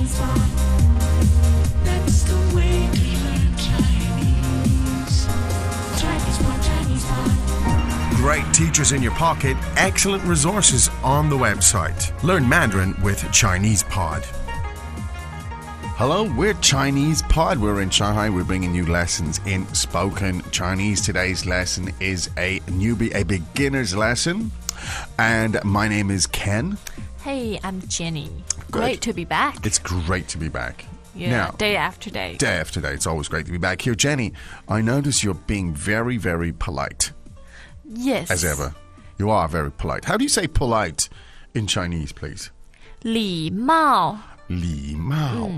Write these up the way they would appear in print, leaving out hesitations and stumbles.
Chinese pot. That's the way to learn Chinese. Chinese pot, Chinese pot. Great teachers in your pocket, excellent resources on the website. Learn Mandarin with Chinese Pod. Hello, we're Chinese Pod. We're in Shanghai. We're bringing you lessons in spoken Chinese. Today's lesson is a newbie, a beginner's lesson. And my name is Ken. Hey, I'm Jenny. Good. Great to be back. It's great to be back. Yeah, Now, day after day. day after day. It's always great to be back here. Jenny, I notice you're being very, very polite. Yes. As ever. You are very polite. How do you say polite in Chinese, please? 礼貌礼貌。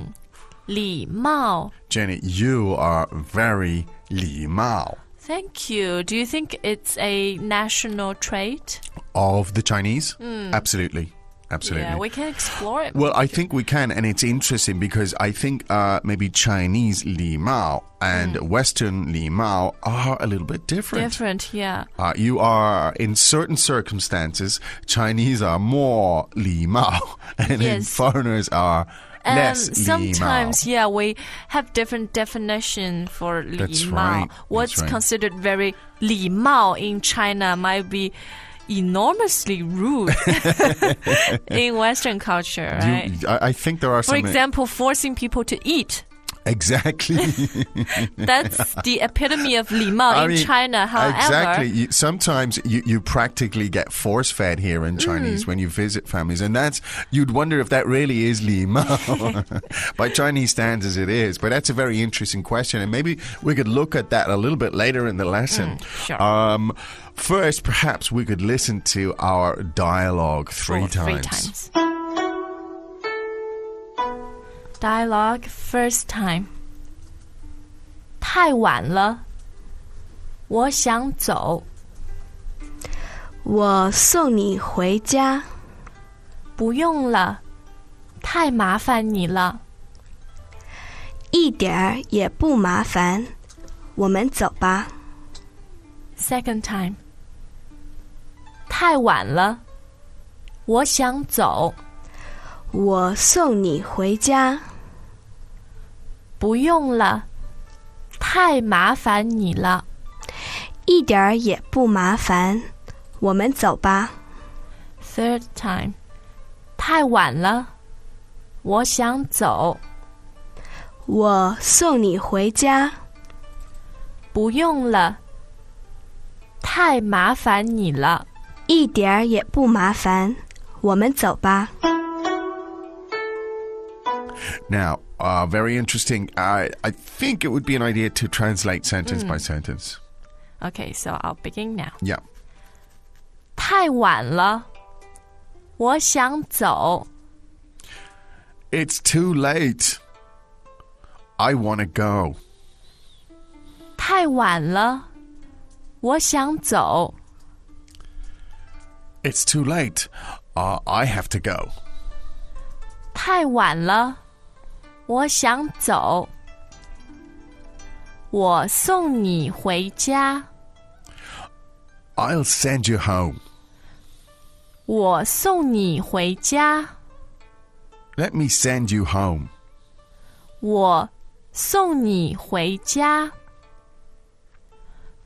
礼貌 Jenny, you are very 礼貌 Thank you. Do you think it's a national trait? of the Chinese? Absolutely. Absolutely. Yeah, we can explore it. Well, I think we can, and it's interesting because I think maybe Chinese 礼貌 and Western 礼貌 are a little bit different. Different, yeah. You are, in certain circumstances, Chinese are more 礼貌 and then Yes. foreigners are And less 礼貌. sometimes, yeah, we have different definition for 礼貌. That's right. What's That's right. considered very 礼貌 in China might be enormously rude in Western culture, right? I think there are For some... example, forcing people to eat. Exactly. That's the epitome of 礼貌 in China. However, exactly. Sometimes you practically get force-fed here in Chinese when you visit families, and you'd wonder if that really is 礼貌. By Chinese standards, it is. But that's a very interesting question, and maybe we could look at that a little bit later in the lesson. Sure. First, perhaps we could listen to our dialogue three times. Dialogue first time. 太晚了，我想走。我送你回家。不用了，太麻烦你了。一点儿也不麻烦，我们走吧。Second time. 太晚了，我想走。我送你回家。不用了，太麻烦你了。一点儿也不麻烦，我们走吧。Third time. 太晚了，我想走。我送你回家。不用了，太麻烦你了。一点儿也不麻烦，我们走吧。Now, very interesting. I think it would be an idea to translate sentence by sentence. Okay, so I'll begin now. Yeah. 太晚了，我想走。 It's too late. I want to go. 太晚了，我想走。 It's too late. I have to go. 太晚了，我想走。我送你回家。 I'll send you home. 我送你回家。 Let me send you home. 我送你回家。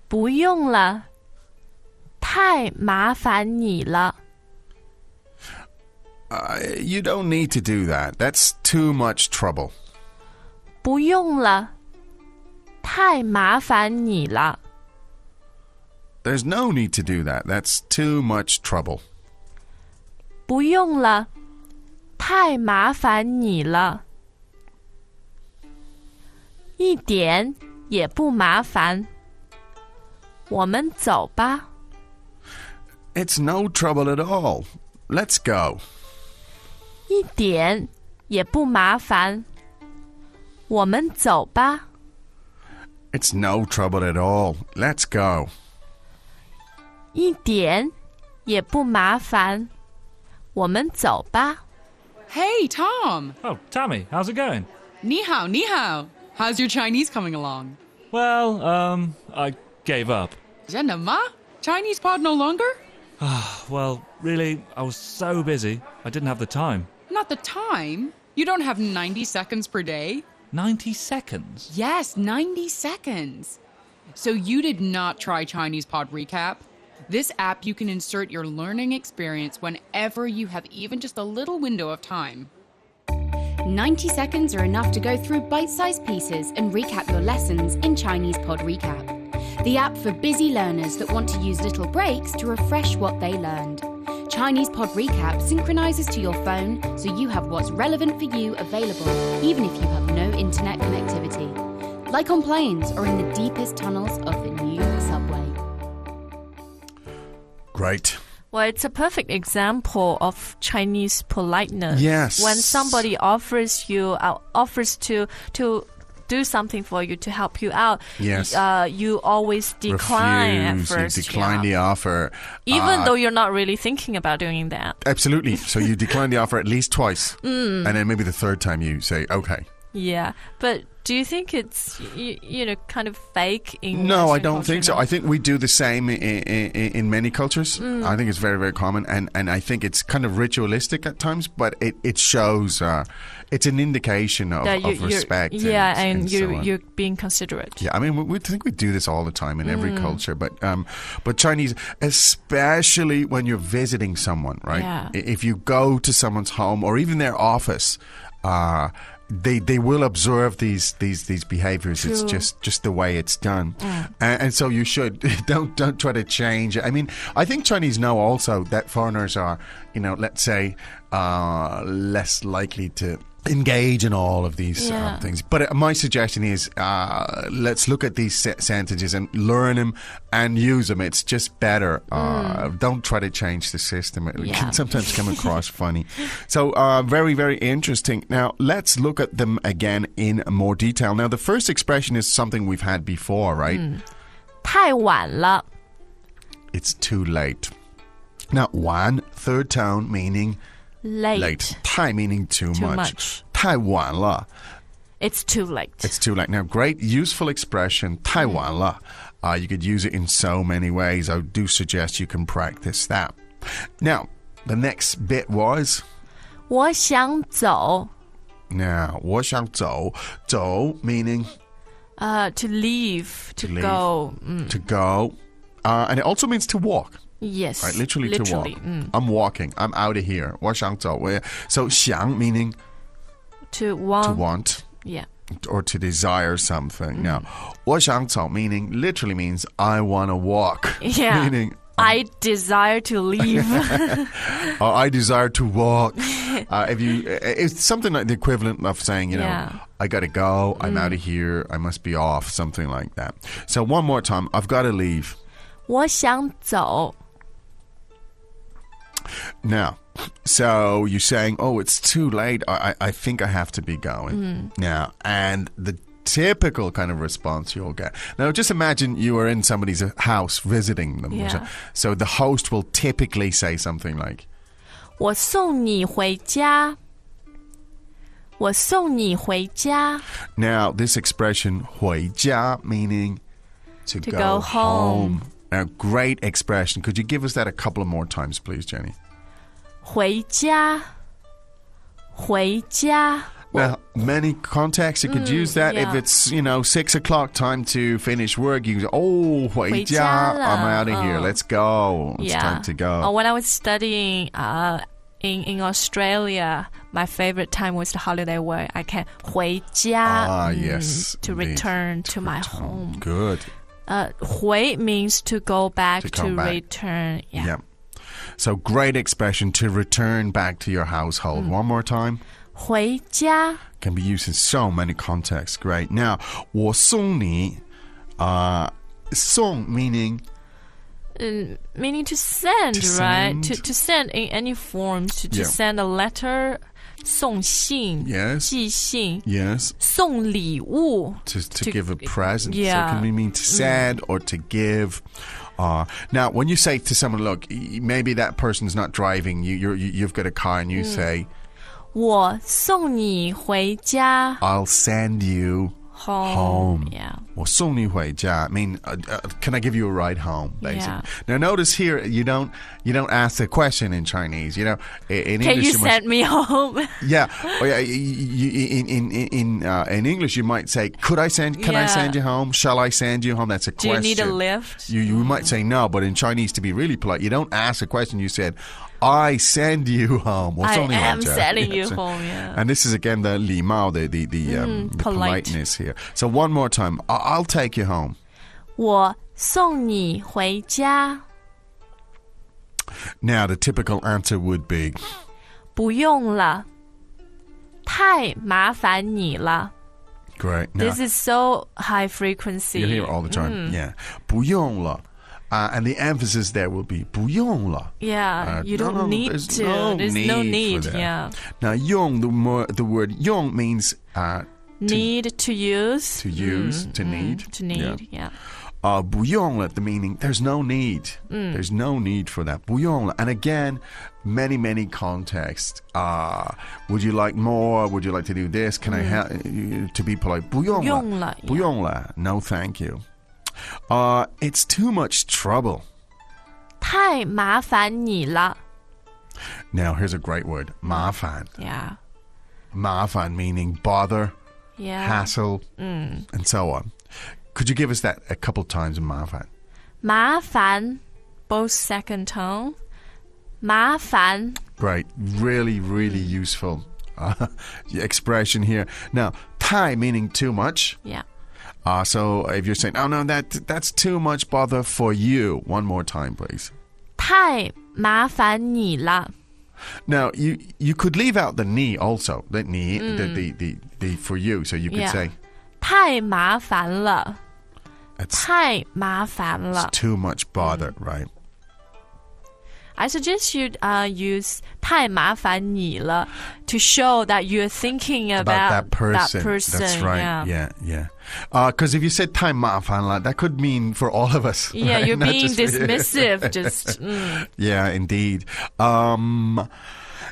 不用了，太麻烦你了。 You don't need to do that. That's too much trouble. 不用了，太麻烦你了。 There's no need to do that. That's too much trouble. 不用了，太麻烦你了。一点也不麻烦。我们走吧。 It's no trouble at all. Let's go. 一点也不麻烦。我们走吧。 It's no trouble at all. Let's go. 一点也不麻烦。我们走吧。 Hey, Tom. Oh, Tammy, how's it going? Ni hao, ni hao. How's your Chinese coming along? Well, I gave up. 真的吗? Chinese pod no longer? Well, really, I was so busy, I didn't have the time. Not the time. You don't have 90 seconds per day? 90 seconds? Yes, 90 seconds. So you did not try Chinese Pod Recap? This app, you can insert your learning experience whenever you have even just a little window of time. 90 seconds are enough to go through bite-sized pieces and recap your lessons in Chinese Pod Recap, the app for busy learners that want to use little breaks to refresh what they learned. Chinese Pod Recap synchronizes to your phone so you have what's relevant for you available even if you have no internet connectivity, like on planes or in the deepest tunnels of the new subway. Great. Well, it's a perfect example of Chinese politeness. Yes. When somebody offers to do something for you, to help you out, Yes. you always decline Refuse, at first. you decline the offer. Even though you're not really thinking about doing that. Absolutely. So you decline the offer at least twice. And then maybe the third time you say, okay. Yeah. But do you think it's, kind of fake in No, I Western don't culture think so. now? I think we do the same in many cultures. I think it's very, very common. And I think it's kind of ritualistic at times, but it shows, it's an indication of, that of respect. and so on. you're being considerate. Yeah, I mean, we think we do this all the time in every culture, but Chinese, especially when you're visiting someone, right? Yeah. If you go to someone's home or even their office, they will observe these behaviors. True. It's just the way it's done, and so you should don't try to change it. I mean, I think Chinese know also that foreigners are, let's say, less likely to engage in all of these things. But my suggestion is, let's look at these sentences and learn them and use them. It's just better. Don't try to change the system. It can sometimes come across funny. So very, very interesting. Now, let's look at them again in more detail. Now, the first expression is something we've had before, right? 太晚了. It's too late. Now, wan, third tone, meaning late. 太 meaning too much. 太晚了. It's too late. It's too late. Now, great, useful expression, 太晚了. You could use it in so many ways. I do suggest you can practice that. Now, the next bit was... 我想走. Now, 我想走. 走 meaning... to leave, to leave. go. To go. And it also means to walk. Yes. Right, literally to walk. I'm walking. I'm out of here. 我想走. So 想 meaning to want. to want. Yeah. Or to desire something. Now, 我想走 meaning literally means I want to walk. Yeah. Meaning I desire to leave. I desire to walk. It's something like the equivalent of saying, I got to go. I'm out of here. I must be off. Something like that. So one more time. I've got to leave. 我想走. Now, so you're saying, oh, it's too late. I think I have to be going now. And the typical kind of response you'll get. Now, just imagine you are in somebody's house visiting them. Yeah. So the host will typically say something like, 我送你回家. 我送你回家. Now, this expression, 回家, meaning to go home. Now, great expression. Could you give us that a couple of more times, please, Jenny? 回家. 回家. Now, many contexts you could use that. yeah. If it's, 6 o'clock, time to finish work, you can say, oh, 回家, 回家了. I'm out of here. Let's go. It's time to go. When I was studying in Australia, my favorite time was the holiday where I can 回家. Yes. To indeed. return to my home. Good. 回 means to go back, To come back. return. Yeah. Yeah. So, great expression to return back to your household. One more time. 回家. Can be used in so many contexts. Great. Now, 我送你, 送 meaning Meaning to send, To right? send. To send in any form. To Yeah. send a letter. 送信. Yes. 寄信. yes, 送礼物. to give a present. Yeah. So it can mean to send or to give. Now, when you say to someone, look, maybe that person's not driving, you've got a car, and you say, 我送你回家. I'll send you home. Yeah. 我送你回家 I mean, can I give you a ride home? Basically. Yeah. Now notice here, you don't ask the question in Chinese. You know, in Can English you send me home? Yeah. Oh, yeah. In English, you might say, Can I send you home? Shall I send you home? That's a Do question. you need a lift? You might say no, but in Chinese, to be really polite, you don't ask a question. You said, I send you home. 我送你回家. I am sending you Yes. home, yeah. And this is again the 礼貌, the politeness here. So one more time, I'll take you home. 我送你回家. Now the typical answer would be, 不用了，太麻烦你了. great. Now, This is so high frequency. you hear it all the time. Yeah. 不用了. And the emphasis there will be 不用了. Yeah, you don't need there's to. No There's need no for need. that. Yeah. Now, 用, the word 用 means Need to use. to use, to need. To need, yeah. 不用了, the meaning, there's no need. There's no need for that. 不用了. And again, many contexts. Would you like more? Would you like to do this? Can I help? To be polite. 不用了. 用了,不用了. No, thank you. It's too much trouble. 太麻烦你了. Now, here's a great word. 麻烦. Yeah. 麻烦 meaning bother, Yeah. hassle, and so on. Could you give us that a couple times in 麻烦? 麻烦, both second tone. 麻烦. Great. Really useful expression here. Now, 太 meaning too much. Yeah. So if you're saying, oh no, that's too much bother for you. One more time, please. 太麻烦你了. Now, you could leave out the ni also. The ni, the for you. So you could Yeah. say, 太麻烦了. it's 太麻烦了. too much bother, right? I suggest you use 太麻烦你了 to show that you're thinking about that person. That's right. Yeah. Because if you said 太麻烦了, that could mean for all of us. Yeah, right? you're Not being just- dismissive. Just Yeah, indeed.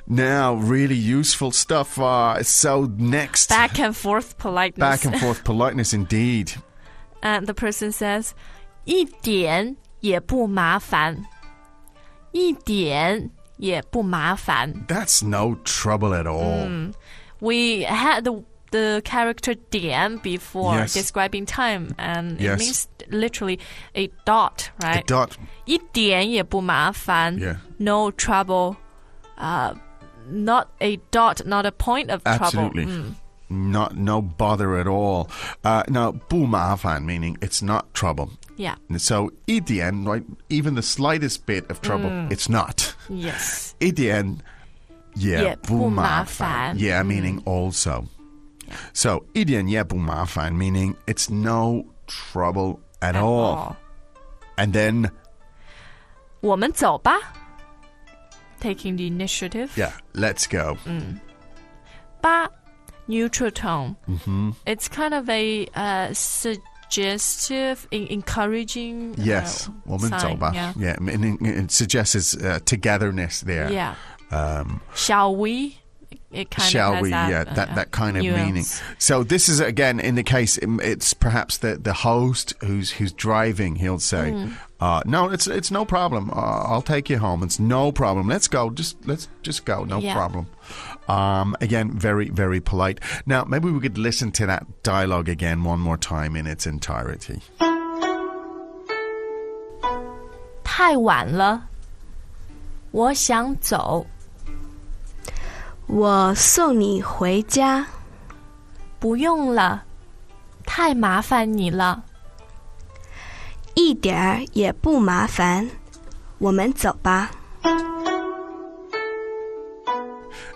Now, really useful stuff. So next, back and forth politeness. back and forth politeness, indeed. And the person says, 一点也不麻烦. 一点也不麻烦. That's no trouble at all. We had the character 点 before Yes. describing time, and Yes. it means literally a dot, right? A dot. 一点也不麻烦. Yeah. No trouble. Not a dot, not a point of Absolutely. trouble. No bother at all. Now, 不麻烦 meaning it's not trouble. Yeah. So, 一点, right, even the slightest bit of trouble, it's not. Yes. 一点也不麻烦. 也不麻烦. Yeah, meaning also. So, 一点也不麻烦 meaning it's no trouble at all. And then, 我们走吧. Taking the initiative. yeah, let's go. 吧, neutral tone. It's kind of a suggestive, encouraging Yes, 我们走吧. sign, Yeah, it suggests togetherness there. Yeah. Shall we? It kind Shall of has we? that, That kind of nuance. meaning. So this is again in the case it's perhaps the host who's driving. He'll say, "No, it's no problem. I'll take you home. It's no problem. Let's go. Let's just go. No Yeah. problem." Again, very polite. Now maybe we could listen to that dialogue again one more time in its entirety. 太晚了，我想走。我送你回家。不用了，太麻烦你了。一点儿也不麻烦，我们走吧。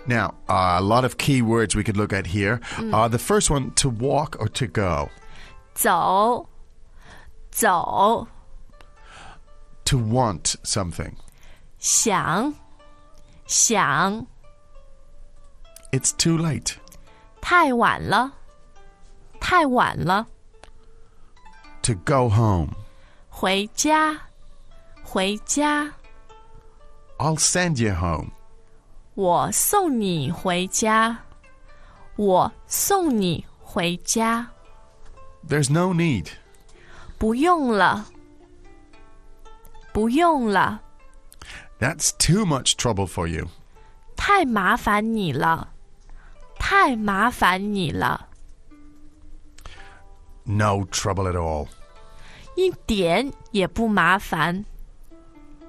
Now, a lot of key words we could look at here. The first one, to walk or to go. 走，走， To want something. 想，想， It's too late. 太晚了，太晚了。 To go home. 回家，回家。 I'll send you home. 我送你回家，我送你回家。There's no need. 不用了，不用了， That's too much trouble for you. 太麻烦你了，太麻烦你了， No trouble at all. 一点也不麻烦，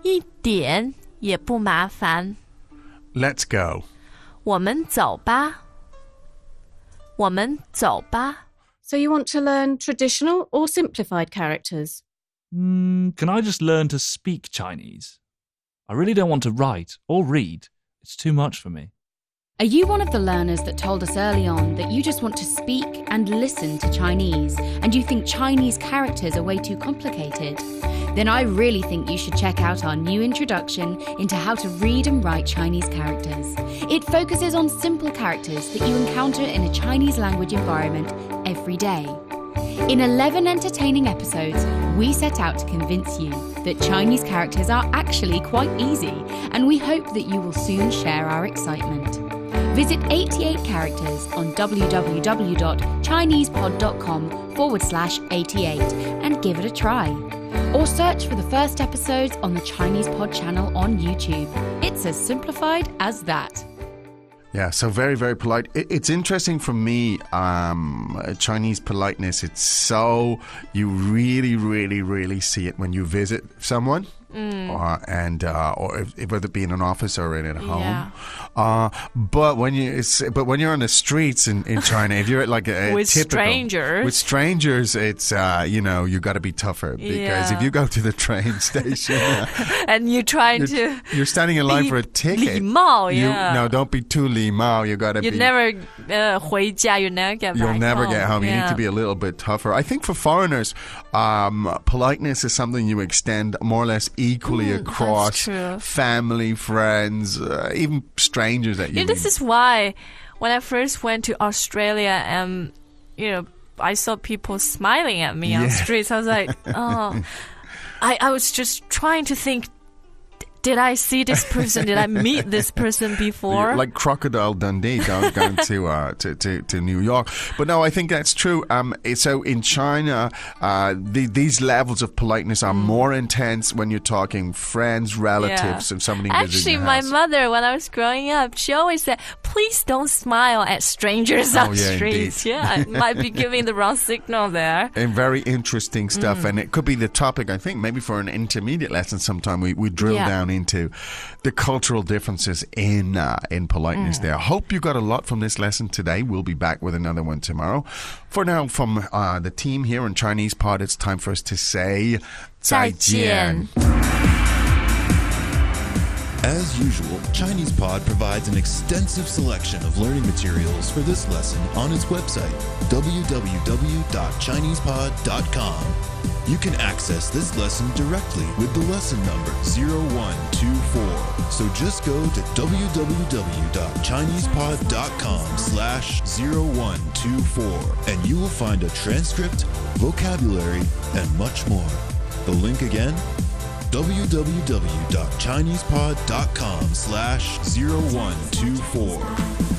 一点也不麻烦。 Let's go. 我们走吧，我们走吧。 So you want to learn traditional or simplified characters? Can I just learn to speak Chinese? I really don't want to write or read. It's too much for me. Are you one of the learners that told us early on that you just want to speak and listen to Chinese and you think Chinese characters are way too complicated? Then I really think you should check out our new introduction into how to read and write Chinese characters. It focuses on simple characters that you encounter in a Chinese language environment every day. In 11 entertaining episodes, we set out to convince you that Chinese characters are actually quite easy, and we hope that you will soon share our excitement. Visit 88 characters on www.chinesepod.com/88 and give it a try. Or search for the first episodes on the Chinese Pod channel on YouTube. It's as simplified as that. Yeah, so very, very polite. It's interesting for me, Chinese politeness. It's so, you really, really, really see it when you visit someone. Or whether it be in an office or in a home, but when you're on the streets in China, if you're at like a with strangers, it's you got to be tougher because if you go to the train station and you're trying to, you're standing in line for a ticket. 礼貌, yeah. No, don't be too 礼貌. You got to be. You never 回家. You never get back. You'll never get home. Yeah. You need to be a little bit tougher. I think for foreigners, politeness is something you extend more or less equally across family, friends, even strangers that you meet. This is why when I first went to Australia and I saw people smiling at me on the streets, I was like, oh, I was just trying to think, did I see this person? Did I meet this person before? Like Crocodile Dundee going to New York. But no, I think that's true. So in China, these levels of politeness are more intense when you're talking friends, relatives, and somebody visiting your house. Actually, my mother, when I was growing up, she always said, please don't smile at strangers on the streets. Indeed. Yeah, it might be giving the wrong signal there. And very interesting stuff. And it could be the topic, I think, maybe for an intermediate lesson sometime we drill down into the cultural differences in politeness there. Hope you got a lot from this lesson today. We'll be back with another one tomorrow. For now, from the team here in Chinese Pod, it's time for us to say 再见. As usual, Chinese Pod provides an extensive selection of learning materials for this lesson on its website, www.chinesepod.com. You can access this lesson directly with the lesson number 0124. So just go to www.chinesepod.com/0124 and you will find a transcript, vocabulary, and much more. The link again, www.chinesepod.com/0124.